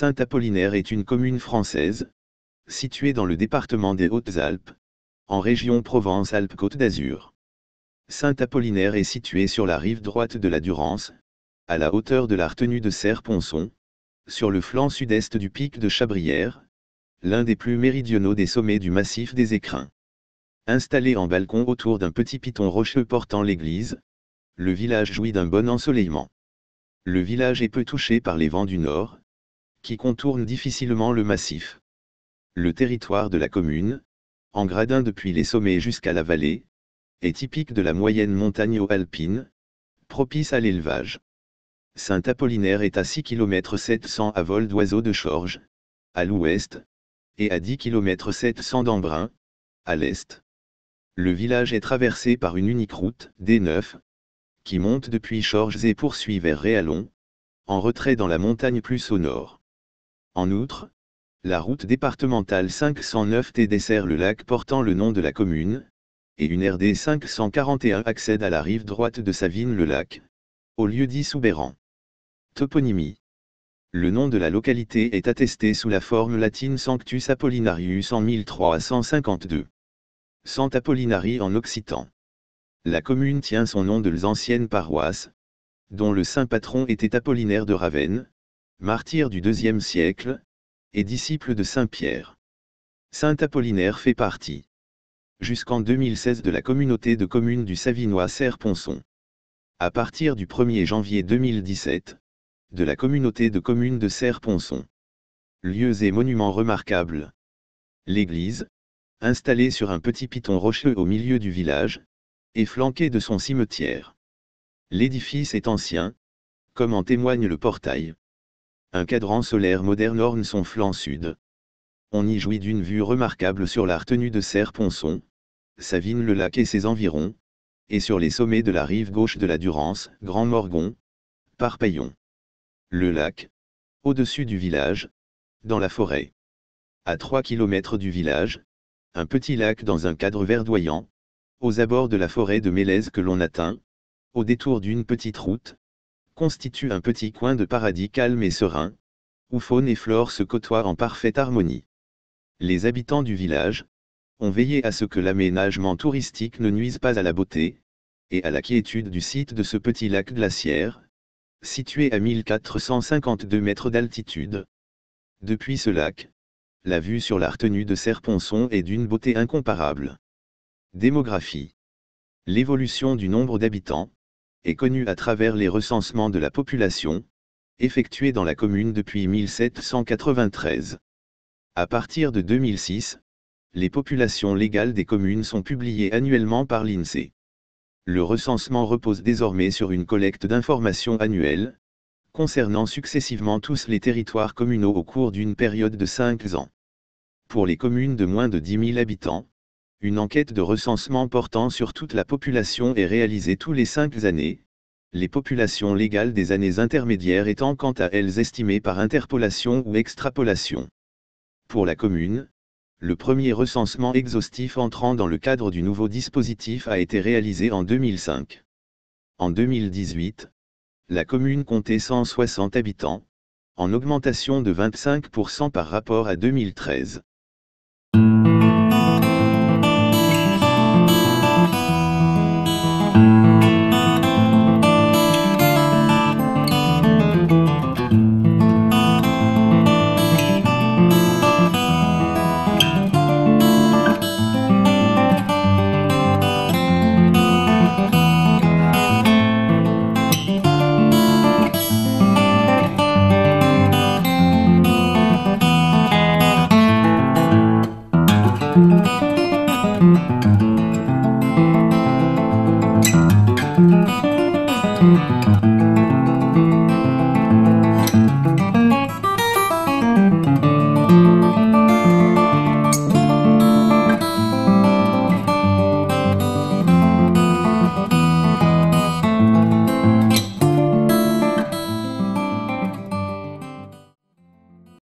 Saint-Apollinaire est une commune française, située dans le département des Hautes-Alpes, en région Provence-Alpes-Côte d'Azur. Saint-Apollinaire est située sur la rive droite de la Durance, à la hauteur de la retenue de Serre-Ponçon, sur le flanc sud-est du pic de Chabrières, l'un des plus méridionaux des sommets du massif des Écrins. Installé en balcon autour d'un petit piton rocheux portant l'église, le village jouit d'un bon ensoleillement. Le village est peu touché par les vents du nord, qui contournent difficilement le massif. Le territoire de la commune, en gradin depuis les sommets jusqu'à la vallée, est typique de la moyenne montagno-alpine, propice à l'élevage. Saint-Apollinaire est à 6 km 700 à vol d'oiseau de Chorges, à l'ouest, et à 10 km 700 d'Embrun, à l'est. Le village est traversé par une unique route, D9, qui monte depuis Chorges et poursuit vers Réallon, en retrait dans la montagne plus au nord. En outre, la route départementale 509T dessert le lac portant le nom de la commune, et une RD 541 accède à la rive droite de Savines-le-Lac, au lieu-dit Soubeyran. Toponymie. Le nom de la localité est attesté sous la forme latine Sanctus Apollinarius en 1352. Sant Apollinari en occitan. La commune tient son nom de l'ancienne paroisse, dont le saint patron était Apollinaire de Ravenne, martyr du IIe siècle, et disciple de Saint Pierre. Saint Apollinaire fait partie, jusqu'en 2016, de la communauté de communes du Savinois Serre-Ponçon. À partir du 1er janvier 2017, de la communauté de communes de Serre-Ponçon. Lieux et monuments remarquables. L'église, installée sur un petit piton rocheux au milieu du village, est flanquée de son cimetière. L'édifice est ancien, comme en témoigne le portail. Un cadran solaire moderne orne son flanc sud. On y jouit d'une vue remarquable sur la retenue de Serre-Ponçon, Savines-le-Lac et ses environs, et sur les sommets de la rive gauche de la Durance, Grand Morgon, Parpaillon. Le lac, au-dessus du village, dans la forêt. À 3 km du village, un petit lac dans un cadre verdoyant, aux abords de la forêt de Mélèze que l'on atteint, au détour d'une petite route, constitue un petit coin de paradis calme et serein, où faune et flore se côtoient en parfaite harmonie. Les habitants du village ont veillé à ce que l'aménagement touristique ne nuise pas à la beauté et à la quiétude du site de ce petit lac glaciaire, situé à 1452 mètres d'altitude. Depuis ce lac, la vue sur la retenue de Serre-Ponçon est d'une beauté incomparable. Démographie. L'évolution du nombre d'habitants est connue à travers les recensements de la population, effectués dans la commune depuis 1793. À partir de 2006, les populations légales des communes sont publiées annuellement par l'INSEE. Le recensement repose désormais sur une collecte d'informations annuelles, concernant successivement tous les territoires communaux au cours d'une période de 5 ans. Pour les communes de moins de 10 000 habitants, une enquête de recensement portant sur toute la population est réalisée tous les 5 années, les populations légales des années intermédiaires étant quant à elles estimées par interpolation ou extrapolation. Pour la commune, le premier recensement exhaustif entrant dans le cadre du nouveau dispositif a été réalisé en 2005. En 2018, la commune comptait 160 habitants, en augmentation de 25% par rapport à 2013.